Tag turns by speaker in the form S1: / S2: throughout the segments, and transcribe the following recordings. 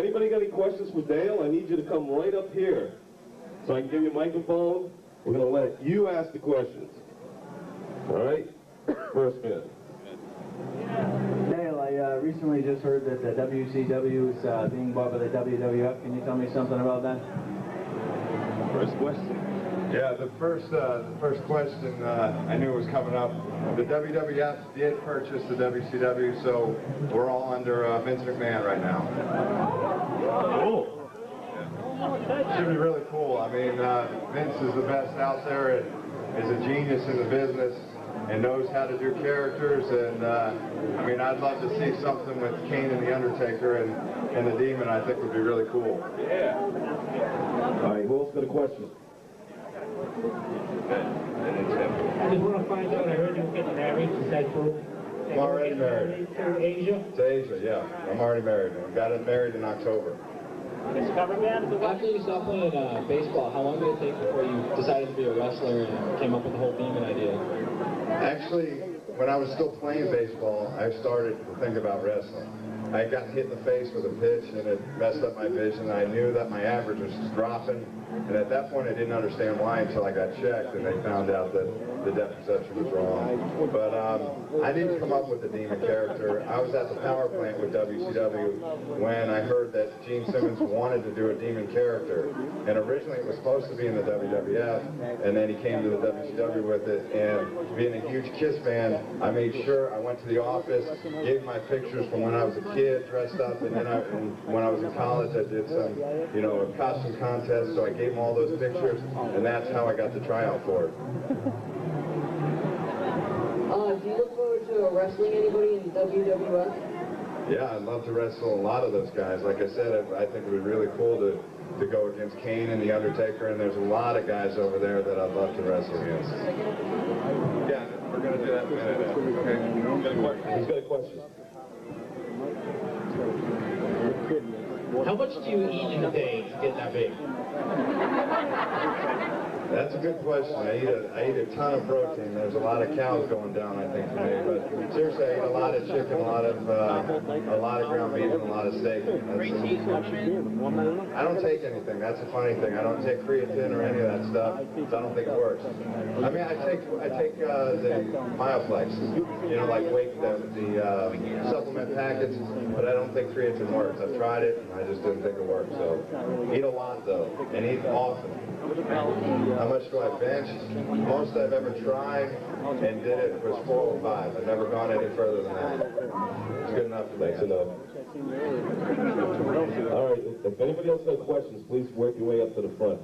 S1: Anybody got any questions for Dale? I need you to come right up here so I can give you a microphone. We're going to let you ask the questions. All right? First man.
S2: Dale, I recently just heard that the WCW is being bought by the WWF. Can you tell me something about that?
S1: First question.
S3: Yeah, the first question I knew was coming up. The WWF did purchase the WCW, so we're all under Vince McMahon right now.
S1: Cool.
S3: Should be really cool. I mean, Vince is the best out there and is a genius in the business and knows how to do characters. And I mean, I'd love to see something with Kane and the Undertaker and the Demon. I think would be really cool.
S1: Yeah. All right, who else got a question?
S4: I just want to find out, I heard you were getting married, is that true?
S3: I'm already married.
S4: To Asia?
S3: To Asia, yeah. I'm already married. I got married in October.
S5: After you stopped playing baseball, how long did it take before you decided to be a wrestler and came up with the whole Demon idea?
S3: Actually, when I was still playing baseball, I started to think about wrestling. I got hit in the face with a pitch and it messed up my vision. I knew that my average was dropping, and at that point I didn't understand why until I got checked and they found out that the depth perception was wrong. But I didn't come up with the Demon character. I was at the power plant with WCW when I heard that Gene Simmons wanted to do a Demon character, and originally it was supposed to be in the WWF, and then he came to the WCW with it, and being a huge Kiss fan, I made sure I went to the office, gave my pictures from when I was a kid, dressed up, and then when I was in college I did some, you know, a costume contest, so I gave him all those pictures, and that's how I got the tryout for it.
S6: Do you look forward to wrestling anybody in WWF?
S3: Yeah, I'd love to wrestle a lot of those guys. Like I said, I think it would be really cool to go against Kane and the Undertaker, and there's a lot of guys over there that I'd love to wrestle against. Yeah, we're going to do that in a minute. Okay.
S1: He's got a question.
S4: How much do you eat in a day to get that big?
S3: That's a good question. I eat a ton of protein. There's a lot of cows going down, I think, for me. But seriously, I eat a lot of chicken, a lot of ground beef, and a lot of steak. I don't take anything. That's a funny thing. I don't take creatine or any of that stuff. So I don't think it works. I mean, I take the Myoflex, you know, like the supplement packets, but I don't think creatine works. I've tried it, and I just didn't think it worked. So eat a lot though, and eat often. How much do I bench? Most I've ever tried and did it was 4 or 5. I've never gone any further than that. It's good enough for me.
S1: That's enough. All right, if anybody else has questions, please work your way up to the front.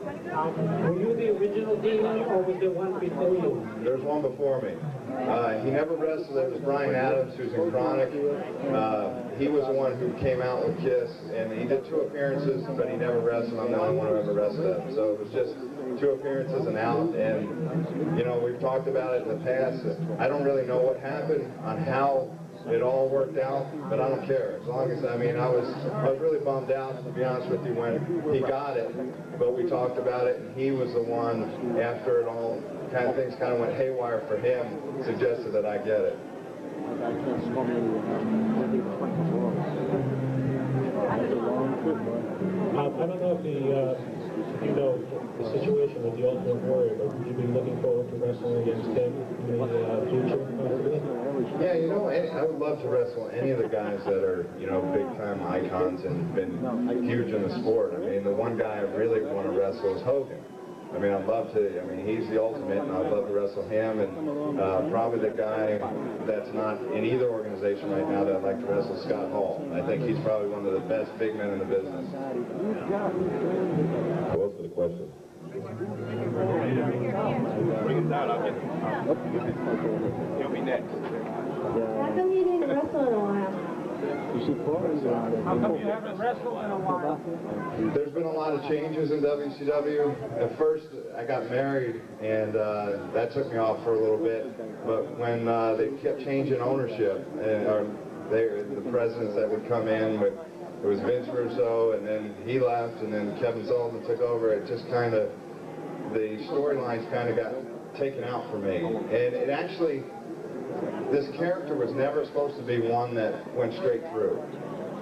S4: Were you the original Demon, or was there one before you?
S3: There's one before me. He never wrestled. There was Brian Adams, who's in Chronic. He was the one who came out with Kiss, and he did 2 appearances, but he never wrestled. I'm the only one who ever wrestled him. So it was just 2 appearances and out. And, you know, we've talked about it in the past. I don't really know what happened on how it all worked out, but I don't care. As long as, I mean, I was really bummed out, to be honest with you, when he got it, but we talked about it, and he was the one, after it all, things kind of went haywire for him, suggested that I get it.
S4: I don't know if you know the situation with the Ultimate Warrior, but would you be looking forward to wrestling against him in the future?
S3: Yeah, you know, I would love to wrestle any of the guys that are, you know, big-time icons and been huge in the sport. I mean, the one guy I really want to wrestle is Hogan. I mean, I'd love to. I mean, he's the ultimate, and I'd love to wrestle him. And probably the guy that's not in either organization right now that I'd like to wrestle is Scott Hall. I think he's probably one of the best big men in the business.
S1: Who else got a question?
S7: Bring him down, I'll get him. He'll be next.
S6: How come you didn't wrestle in a while?
S4: How come you haven't wrestled in a while?
S3: There's been a lot of changes in WCW. At first, I got married, and that took me off for a little bit. But when they kept changing ownership, and the presidents that would come in with, it was Vince Russo, and then he left, and then Kevin Sullivan took over. It just kind of, the storylines kind of got taken out for me. And it actually, this character was never supposed to be one that went straight through.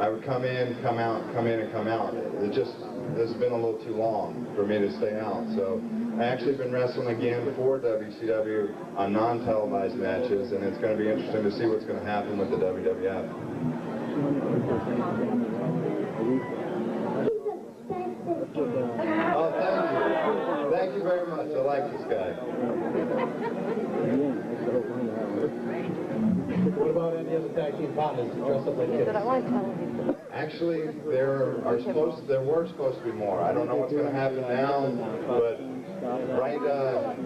S3: I would come in, come out, come in, and come out. It's been a little too long for me to stay out. So I actually been wrestling again for WCW on non-televised matches, and it's going to be interesting to see what's going to happen with the WWF. Oh, thank you. Thank you very much. I like this guy.
S4: What about any other tag team partners that dress up like kids?
S3: Actually, there were supposed to be more. I don't know what's going to happen now, but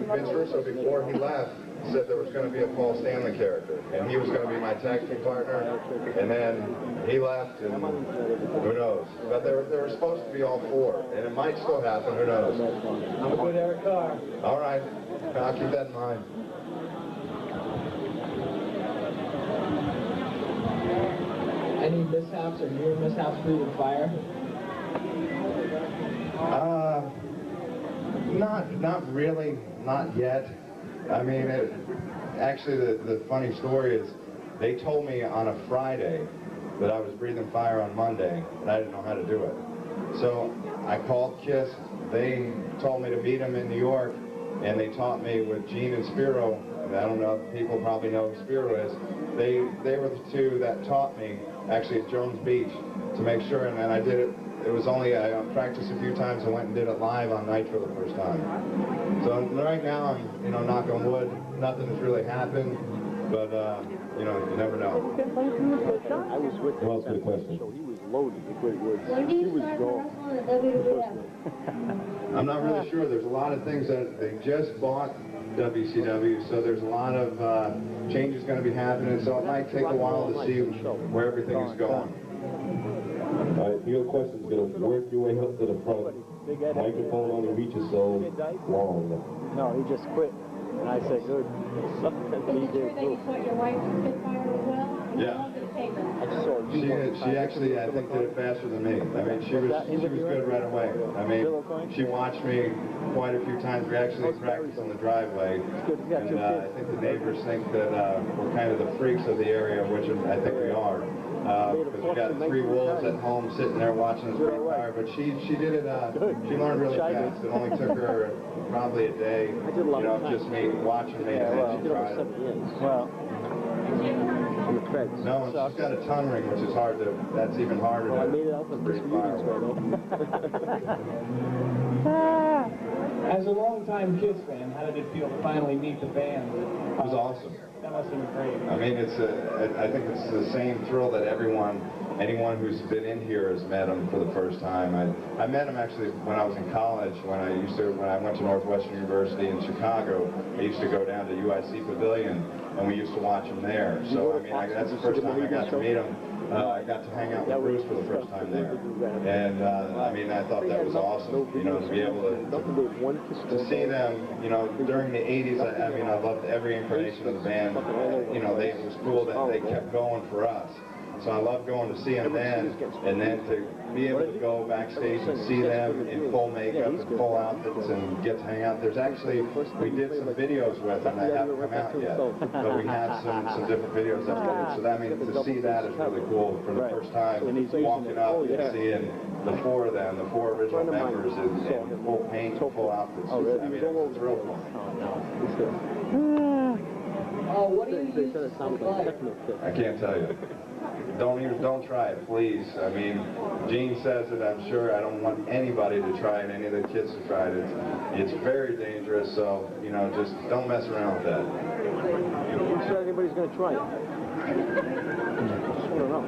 S3: Vince Russo, before he left, said there was going to be a Paul Stanley character, and he was going to be my tag team partner, and then he left, and who knows. But there were supposed to be all four, and it might still happen, who knows.
S4: I'm a good Eric Carr.
S3: All right, I'll keep that in mind.
S5: Any mishaps or near mishaps breathing fire?
S3: Not really, not yet. I mean, actually, the funny story is, they told me on a Friday that I was breathing fire on Monday, and I didn't know how to do it. So I called Kiss. They told me to meet them in New York, and they taught me with Gene and Spiro. I don't know if people probably know who Spiro is. They were the two that taught me, actually at Jones Beach, to make sure, and then I did it. It was only, I practiced a few times and went and did it live on Nitro the first time. So right now, I'm, knock on wood, nothing has really happened, but, you never know.
S7: I was with
S1: Who else got a question?
S7: so he was loaded with great words.
S6: When do
S7: He
S6: you
S7: was
S6: start
S7: gone.
S6: wrestling at WWF?
S3: I'm not really sure. There's a lot of things that they just bought WCW, so there's a lot of changes going to be happening, so it might take a while to see where everything is going.
S1: All right, if you have questions, you're going to work your way up to the front. Microphone only reaches so long.
S7: No, he just quit. And I said, good.
S8: Is it true that you taught your wife to spit fire as well?
S3: Yeah.
S8: How long did it take her?
S7: I just saw you.
S3: She actually, I think, did it faster than me. I mean, she was good right away. I mean, she watched me quite a few times. We actually practiced on the driveway, and I think the neighbors think that we're kind of the freaks of the area, which I think we are. Because we got 3 wolves at home sitting there watching us breathe fire, but she did it, she learned really fast. It only took her probably a day, just me watching me, and then she tried it.
S7: Well, I'm a Fed.
S3: No, and she's got a tongue ring, which is hard to, that's even harder
S7: I made it
S3: to
S7: up in
S3: breathe
S7: this
S3: fire
S7: meetings
S3: with.
S5: As a longtime Kiss fan, how did it feel to finally meet the band?
S3: It was awesome.
S5: That must have been great.
S3: I mean, I think it's the same thrill that anyone who's been in here has met him for the first time. I met him actually when I was in college, when I went to Northwestern University in Chicago. I used to go down to UIC Pavilion, and we used to watch him there. So, I mean, that's the first time I got to meet him. I got to hang out with Bruce for the first time there. And, I mean, I thought that was awesome, to be able to see them, during the 80s. I mean, I loved every incarnation of the band. It was cool that they kept going for us. So I loved going to see them then, and then to be able to go backstage and see them in full makeup and full outfits and get to hang out. There's actually, we did some videos with them that haven't come out yet, but we have some different videos that we did. So that means to see that is really cool for the first time, walking up and seeing the 4 of them, the 4 original members in full paint, full outfits. I mean, it's real cool.
S6: What do you use for fire?
S3: I can't tell you. Don't try it, please. I mean, Gene says it, I'm sure. I don't want anybody to try it, any of the kids to try it. It's very dangerous, so, just don't mess around with that.
S7: Who said anybody's going to try it? I don't know.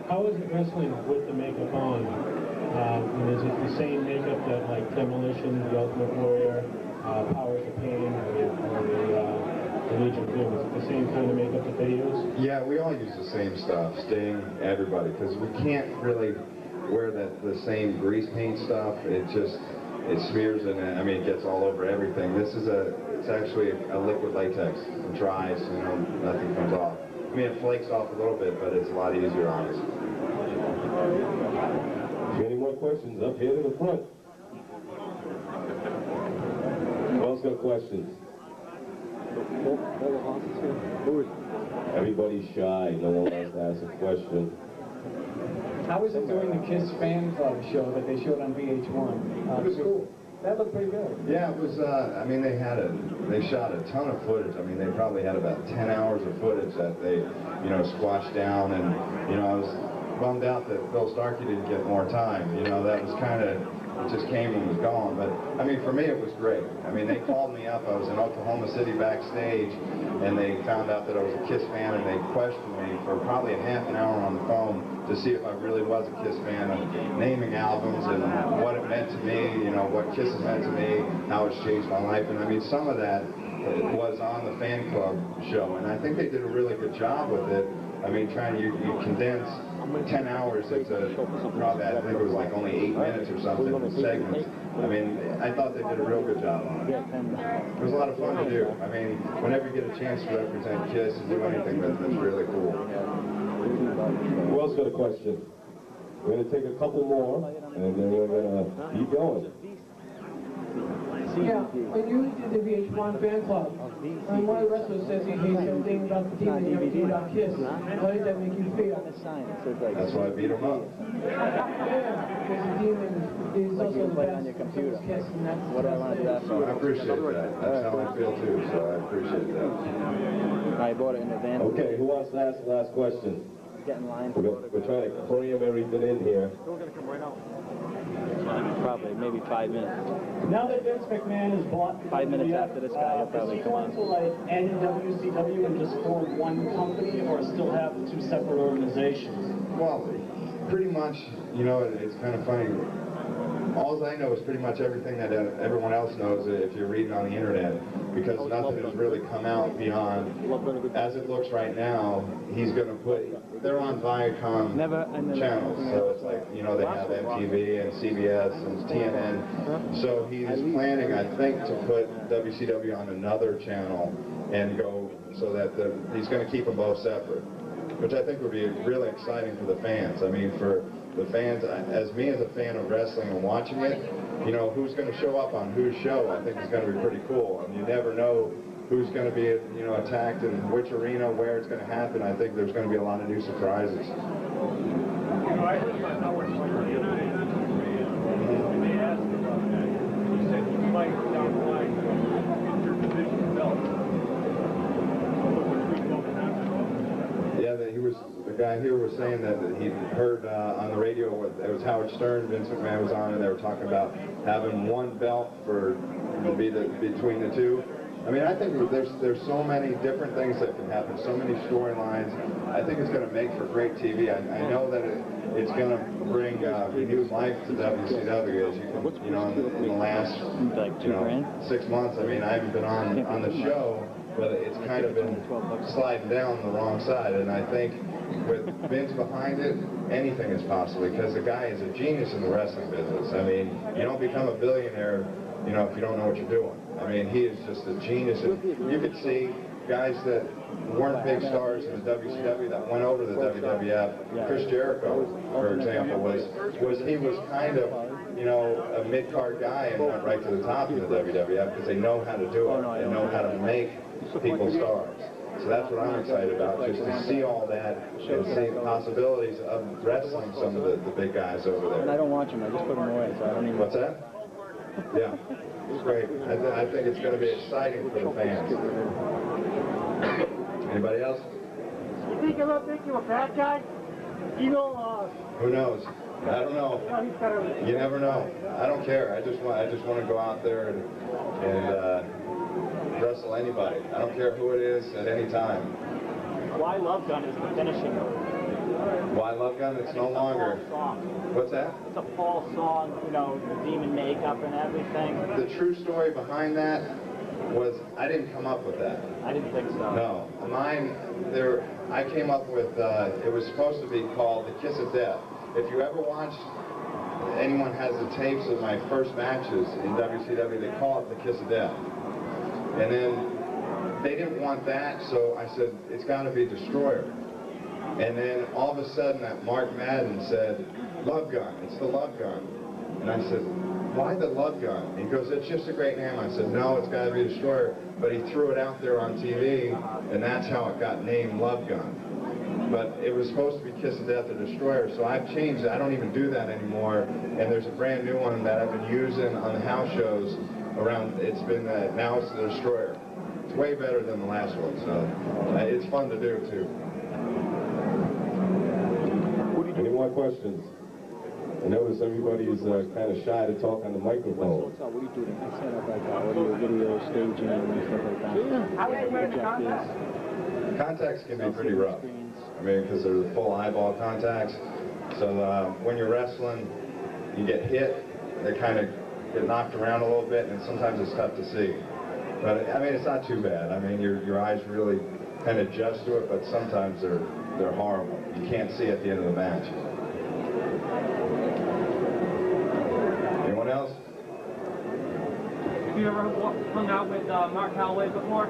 S4: How is it wrestling with the makeup on? Is it the same makeup that like Demolition, The Ultimate Warrior, Powers of Pain, or the Legion of Doom? Is it the same kind of makeup that they use?
S3: Yeah, we all use the same stuff, Sting, everybody, because we can't really wear the same grease paint stuff. It smears and it gets all over everything. This is it's actually a liquid latex. It dries, nothing comes off. I mean, it flakes off a little bit, but it's a lot easier on us.
S1: If you have any more questions, up here to the front. Who else got questions? Everybody's shy. No one wants to ask a question.
S2: How was it doing the Kiss Fan Club show that they showed on VH1?
S3: It was cool.
S2: That looked pretty good.
S3: Yeah, it was, I mean, they shot a ton of footage. I mean, they probably had about 10 hours of footage that they, you know, squashed down. And, you know, I was bummed out that Bill Starkey didn't get more time. You know, that was kind of, it just came and was gone. But, I mean, for me, it was great. I mean, they called me up. I was in Oklahoma City backstage, and they found out that I was a Kiss fan, and they questioned me for probably a half an hour on the phone to see if I really was a Kiss fan, and naming albums and what it meant to me, you know, what Kiss has meant to me, how it's changed my life. And I mean, some of that was on the fan club show, and I think they did a really good job with it. I mean, you condense 10 hours into probably, I think it was like only 8 minutes or something in segments. I mean, I thought they did a real good job on it. It was a lot of fun to do. I mean, whenever you get a chance to represent Kiss and do anything with it, it's really cool.
S1: Who else got a question? We're going to take a couple more, and then we're going to keep going.
S6: Yeah, when you did the VH1 fan club, and one of the wrestlers says he hates everything about the team and you beat on Kiss. How did that make you feel?
S3: That's why I beat him up.
S6: Yeah, because the team is also the best. So is Kiss, and that's
S3: So I appreciate that. That's how I feel too, so I appreciate that.
S7: I bought it in advance.
S1: Okay, who wants to ask the last question?
S7: Get in line.
S1: We're trying to cram everything in here.
S7: Probably, maybe 5 minutes.
S9: Now that Vince McMahon is bought
S7: 5 minutes after this guy, he'll probably
S9: is he
S7: come
S9: going
S7: on.
S9: to like end WCW and just form one company, or still have two separate organizations?
S3: Well, pretty much, you know, it's kind of funny. All I know is pretty much everything that everyone else knows if you're reading on the internet, because nothing has really come out beyond, as it looks right now, he's going to put, they're on Viacom channels, so it's like, you know, they have MTV and CBS and TNN, so he's planning, I think, to put WCW on another channel and go, so that he's going to keep them both separate, which I think would be really exciting for the fans. I mean, for the fans, as me as a fan of wrestling and watching it, you know, who's going to show up on whose show, I think is going to be pretty cool. And you never know who's going to be, you know, attacked in which arena, where it's going to happen. I think there's going to be a lot of new surprises.
S4: I heard about Howard Stern the other day. And they asked him about that. He said he might down the line interdivision belt.
S3: Yeah, the guy here was saying that he heard on the radio, it was Howard Stern, Vince McMahon was on, and they were talking about having one belt between the two. I mean, I think there's so many different things that can happen, so many storylines. I think it's going to make for great TV. I know that it's going to bring renewed life to WCW, as you know, in the last 6 months. I mean, I haven't been on the show, but it's kind of been sliding down the wrong side. And I think with Vince behind it, anything is possible, because the guy is a genius in the wrestling business. I mean, you don't become a billionaire, you know, if you don't know what you're doing. I mean, he is just a genius. And you could see guys that weren't big stars in the WCW that went over to the WWF. Chris Jericho, for example, was kind of, you know, a mid-card guy and went right to the top of the WWF because they know how to do it. They know how to make people stars. So that's what I'm excited about, just to see all that and see the possibilities of wrestling some of the big guys over there.
S7: And I don't watch them, I just put them away, so I don't even...
S3: What's that? Yeah, it's great. I think it's going to be exciting for the fans. Anybody else?
S9: You think he'll think you're a bad guy? You know,
S3: Who knows? I don't know. You never know. I don't care. I just want to go out there and wrestle anybody. I don't care who it is at any time.
S9: Why Love Gun is the finishing move?
S3: Why Love Gun? It's no longer. What's that?
S9: It's a false song, you know, the demon makeup and everything.
S3: The true story behind that was I didn't come up with that.
S9: I didn't think so.
S3: No. I came up with, it was supposed to be called The Kiss of Death. If you ever watched, anyone has the tapes of my first matches in WCW, they call it The Kiss of Death. And then they didn't want that, so I said, it's got to be Destroyer. And then all of a sudden, that Mark Madden said, Love Gun, it's the Love Gun. And I said, why the Love Gun? He goes, it's just a great name. I said, no, it's got to be Destroyer. But he threw it out there on TV, and that's how it got named Love Gun. but it was supposed to be Kiss of Death or Destroyer, so I've changed it. I don't even do that anymore, and there's a brand new one that I've been using on the house shows around. It's been, now it's the Destroyer. It's way better than the last one, so it's fun to do too.
S1: Any more questions? I notice everybody's kind of shy to talk on the microphone.
S7: What do you do? I set up like audio, video, staging, and stuff like that.
S6: How are you wearing the contacts?
S3: Contacts can be pretty rough. I mean, because they're the full eyeball contacts. So when you're wrestling, you get hit, they kind of get knocked around a little bit, and sometimes it's tough to see. But I mean, it's not too bad. I mean, your eyes really kind of adjust to it, but sometimes they're horrible. You can't see at the end of the match. Anyone else?
S6: Have you ever hung out with Mark Calloway before?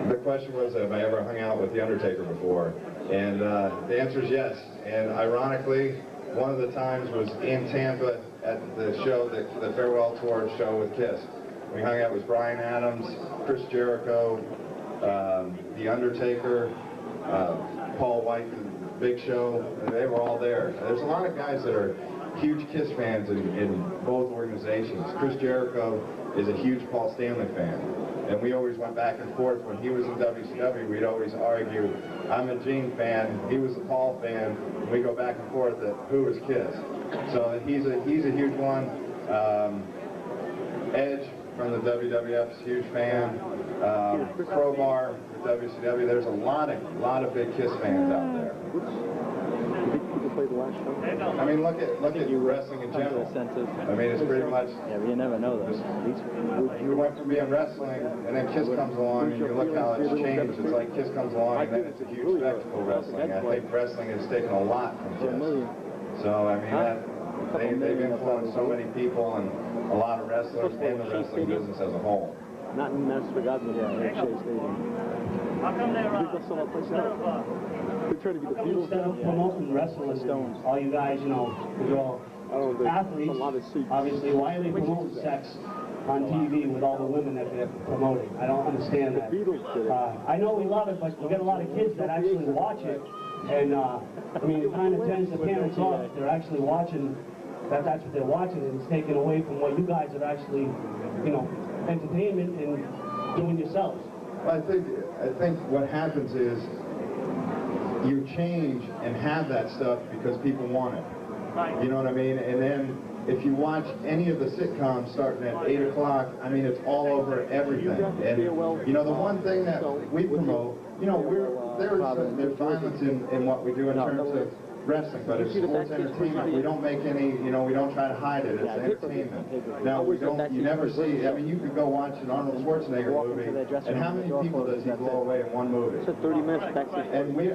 S3: The question was, have I ever hung out with The Undertaker before? And the answer is yes. And ironically, one of the times was in Tampa at the show, the Farewell Tour show with Kiss. We hung out with Bryan Adams, Chris Jericho, The Undertaker, Paul White, the Big Show. They were all there. There's a lot of guys that are huge Kiss fans in both organizations. Chris Jericho is a huge Paul Stanley fan. And we always went back and forth. When he was in WCW, we'd always argue, I'm a Gene fan, he was a Paul fan, and we go back and forth at who is Kiss. So he's a huge one. Edge from the WWF is a huge fan. Crowbar for WCW. There's a lot of big Kiss fans out there. I mean, look at wrestling in general. I mean, it's pretty much.
S7: Yeah, but you never know those.
S3: You went from being wrestling, and then Kiss comes along, and you look how it's changed. It's like Kiss comes along, and then it's a huge spectacle wrestling. I think wrestling has taken a lot from Kiss. So I mean, they've influenced so many people and a lot of wrestlers and the wrestling business as a whole.
S7: Not in Madison Square Garden, yeah, Shea Stadium.
S9: How come they're
S7: They're trying to be the Beatles
S9: instead of promoting wrestling, all you guys, you know, you're all athletes, obviously, why are they promoting sex on TV with all the women that they're promoting? I don't understand that. I know we love it, but we get a lot of kids that actually watch it, and I mean, it kind of turns the parents off. They're actually watching, that's what they're watching, and it's taken away from what you guys are actually, you know, entertainment and doing yourselves.
S3: Well, I think what happens is you change and have that stuff because people want it.
S9: Right.
S3: You know what I mean? And then if you watch any of the sitcoms starting at 8 o'clock, I mean, it's all over everything. And, you know, the one thing that we promote, you know, there's violence in what we do in terms of wrestling, but it's sports entertainment. We don't make any, you know, we don't try to hide it. It's entertainment. Now, you never see, I mean, you could go watch an Arnold Schwarzenegger movie, and how many people does he blow away in one movie?
S7: It's 30 minutes backstage.
S3: And we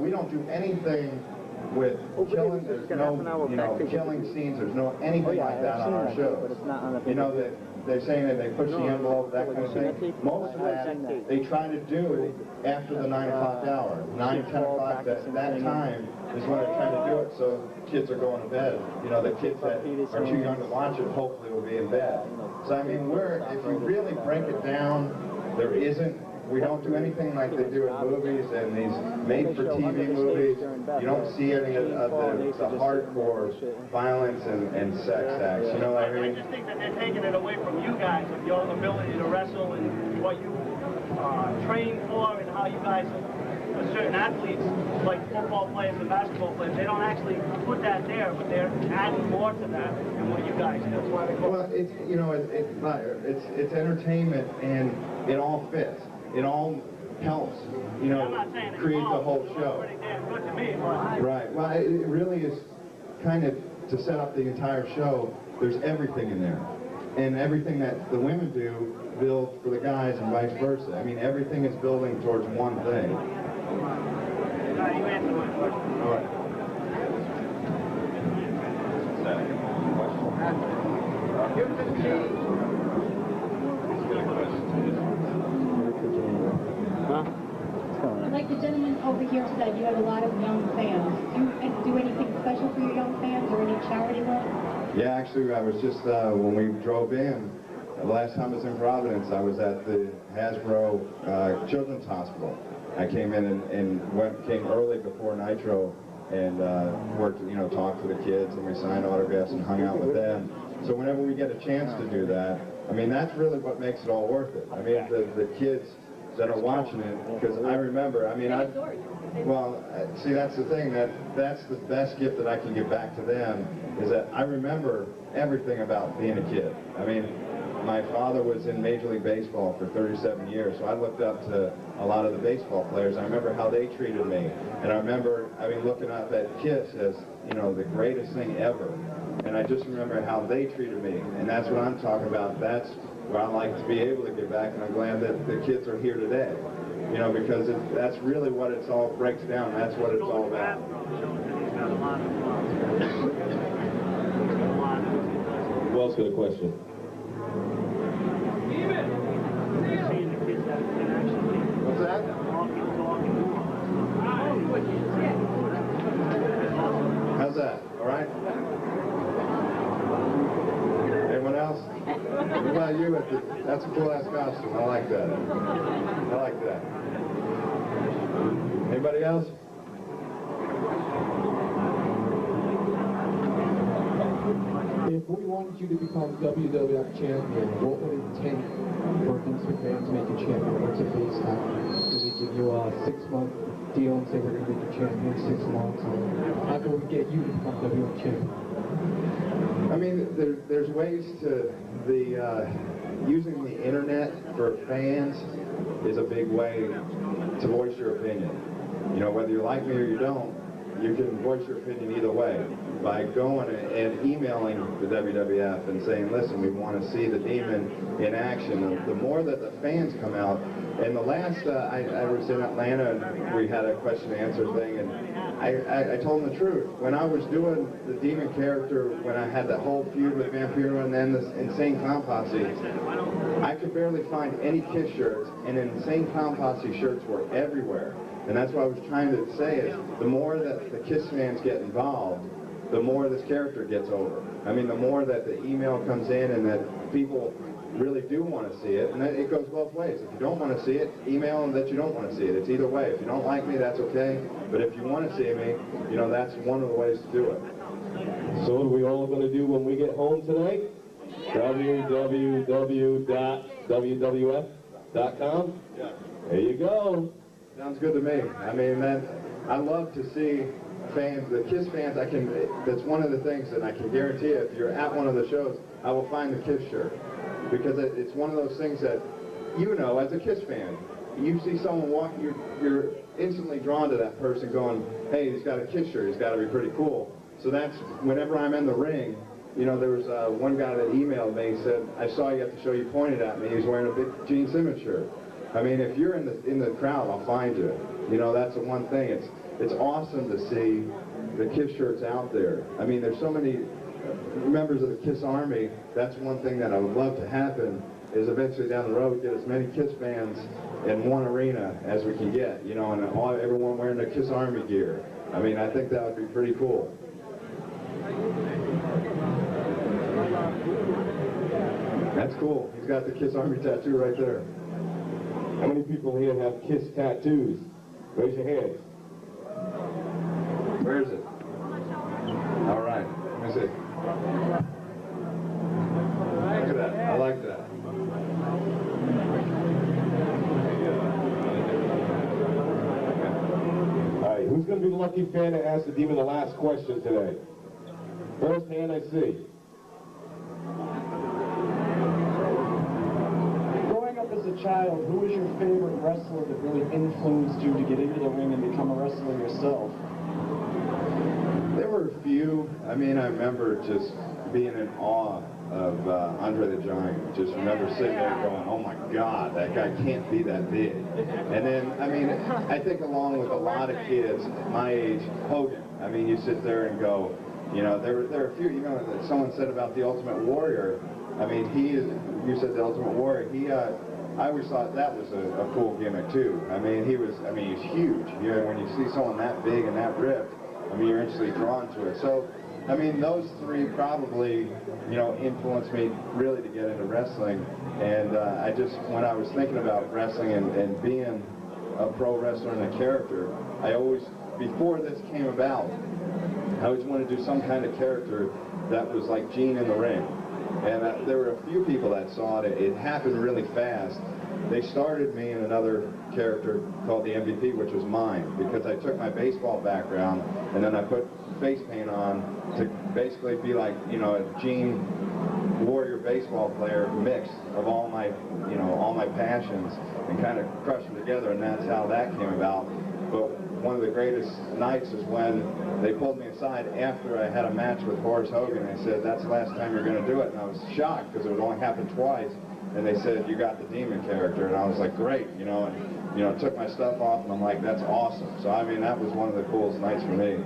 S3: don't do anything with killing. There's no, you know, killing scenes. There's no anything like that on our shows. You know, that they're saying that they push the envelope, that kind of thing. Most of that, they try to do after the 9 o'clock hour. 9, 10 o'clock, that time is when they're trying to do it, so kids are going to bed. You know, the kids that are too young to watch it hopefully will be in bed. So, I mean, if you really break it down, we don't do anything like they do in movies and these made-for-TV movies. You don't see any of the hardcore violence and sex acts. You know what I mean?
S9: I just think that they're taking it away from you guys, of your ability to wrestle and what you train for and how you guys, for certain athletes, like football players and basketball players, they don't actually put that there, but they're adding more to that than what you guys do. That's why they go.
S3: Well, it's entertainment and it all fits. It all helps, you know, create the whole show.
S9: Pretty damn good to me, but
S3: Right. Well, it really is kind of to set up the entire show. There's everything in there, and everything that the women do build for the guys, and vice versa. I mean, everything is building towards one thing.
S9: you answered my question.
S3: All right.
S8: Like the gentleman over here said, you have a lot of young fans. Do you do anything special for your young fans or any charity work?
S3: Yeah, actually, I was just, when we drove in, the last time I was in Providence, I was at the Hasbro Children's Hospital. I came in and came early before Nitro and worked, talked to the kids, and we signed autographs and hung out with them. So whenever we get a chance to do that, I mean, that's really what makes it all worth it. I mean, the kids that are watching it, because I remember, I mean, see, that's the thing, that's the best gift that I can give back to them, is that I remember everything about being a kid. I mean, my father was in Major League Baseball for 37 years, so I looked up to a lot of the baseball players. I remember how they treated me, and I remember, looking up at Kiss as, the greatest thing ever, and I just remember how they treated me, and that's what I'm talking about. That's where I like to be able to give back, and I'm glad that the kids are here today, because that's really what it's all breaks down. That's what it's all about.
S1: Who else got a question?
S3: What's that? How's that? All right? Anyone else? What about you? That's a cool-ass costume. I like that. I like that. Anybody else?
S6: If we wanted you to become WWF champion, what would it take for Vince McMahon to make you champion? What's it based on? Do they give you a 6-month deal and say we're going to make you champion 6 months? Or how can we get you to become WWF champion?
S3: I mean, there's ways to using the internet for fans is a big way to voice your opinion. Whether you like me or you don't, you can voice your opinion either way by going and emailing the WWF and saying, listen, we want to see the Demon in action. The more that the fans come out, and the last, I was in Atlanta and we had a question and answer thing, and I told them the truth. When I was doing the Demon character, when I had that whole feud with Vampiro and then this Insane Clown Posse, I could barely find any Kiss shirts, and Insane Clown Posse shirts were everywhere. And that's what I was trying to say is, the more that the Kiss fans get involved, the more this character gets over. I mean, the more that the email comes in and that people really do want to see it, and it goes both ways. If you don't want to see it, email them that you don't want to see it. It's either way. If you don't like me, that's okay. But if you want to see me, that's one of the ways to do it.
S1: So what are we all going to do when we get home tonight? www.wwf.com?
S3: Yeah.
S1: There you go.
S3: Sounds good to me. I mean, I love to see fans, the Kiss fans. That's one of the things that I can guarantee you, if you're at one of the shows, I will find the Kiss shirt. Because it's one of those things that, as a Kiss fan, you see someone walk, you're instantly drawn to that person going, hey, he's got a Kiss shirt, he's got to be pretty cool. So that's, whenever I'm in the ring, there was one guy that emailed me, he said, I saw you at the show, you pointed at me, he was wearing a big Gene Simmons shirt. I mean, if you're in the crowd, I'll find you. That's the one thing. It's awesome to see the Kiss shirts out there. I mean, there's so many members of the Kiss Army. That's one thing that I would love to happen, is eventually down the road get as many Kiss fans in one arena as we can get, and everyone wearing the Kiss Army gear. I mean, I think that would be pretty cool. That's cool. He's got the Kiss Army tattoo right there.
S1: How many people here have Kiss tattoos? Raise your hands.
S3: Where is it? All right. Let me see. Look at that. I like that.
S1: All right, who's going to be the lucky fan to ask the Demon the last question today? First hand I see.
S10: As a child, who was your favorite wrestler that really influenced you to get into the ring and become a wrestler yourself?
S3: There were a few. I mean, I remember just being in awe of Andre the Giant. Just remember sitting there going, oh my God, that guy can't be that big. And then, I mean, I think along with a lot of kids my age, Hogan. I mean, you sit there and go, there are a few, that someone said about the Ultimate Warrior. I mean, you said the Ultimate Warrior, I always thought that was a cool gimmick too. I mean, he's huge. When you see someone that big and that ripped, I mean, you're instantly drawn to it. So, I mean, those three probably, influenced me really to get into wrestling. And when I was thinking about wrestling and being a pro wrestler and a character, I always, before this came about, I always wanted to do some kind of character that was like Gene in the ring. And there were a few people that saw it. It happened really fast. They started me in another character called the MVP, which was mine, because I took my baseball background and then I put face paint on to basically be like, you know, a Gene Warrior baseball player mix of all my, you know, all my passions and kind of crush them together, and that's how that came about. But one of the greatest nights is when they pulled me aside after I had a match with Horace Hogan. They said, that's the last time you're going to do it. And I was shocked because it only happened twice. And they said, you got the demon character. And I was like, great, you know, and, you know, took my stuff off and I'm like, that's awesome. So, I mean, that was one of the coolest nights for me.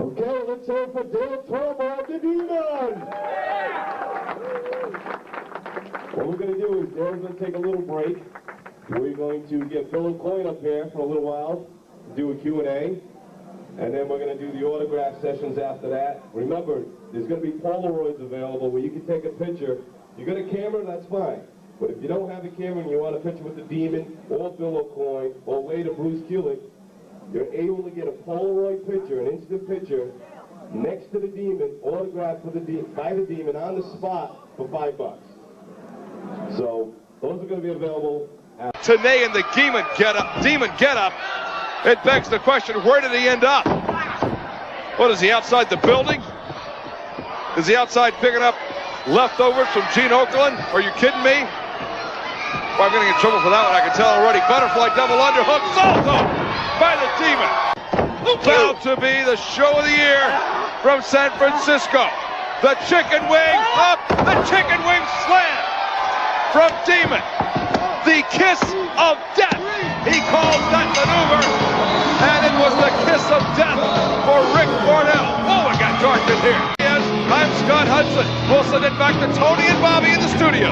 S1: Okay, let's hear it for Dale Torbo, the Demon! What we're going to do is Dale's going to take a little break. We're going to get Bill and Coyne up here for a little while, do a Q&A, and then we're going to do the autograph sessions after that. Remember, there's going to be Polaroids available where you can take a picture. If you got a camera, that's fine. But if you don't have a camera and you want a picture with the Demon or Bill O'Coin or later Bruce Kulick, you're able to get a Polaroid picture, an instant picture, next to the Demon, autographed by the Demon on the spot for $5. So those are going to be available.
S11: Today in the Demon get-up, it begs the question, where did he end up? What, is he outside the building? Is he outside picking up leftovers from Gene Okerlund? Are you kidding me? Well, I'm going to get in trouble for that one, I can tell already. Butterfly double underhook, salto by the Demon. Proud to be the show of the year from San Francisco. The chicken wing up, the chicken wing slam from Demon. The kiss of death, he calls that maneuver, and it was the kiss of death for Rick Cornell. Oh, it got dark in here. Yes, I'm Scott Hudson. We'll send it back to Tony and Bobby in the studio.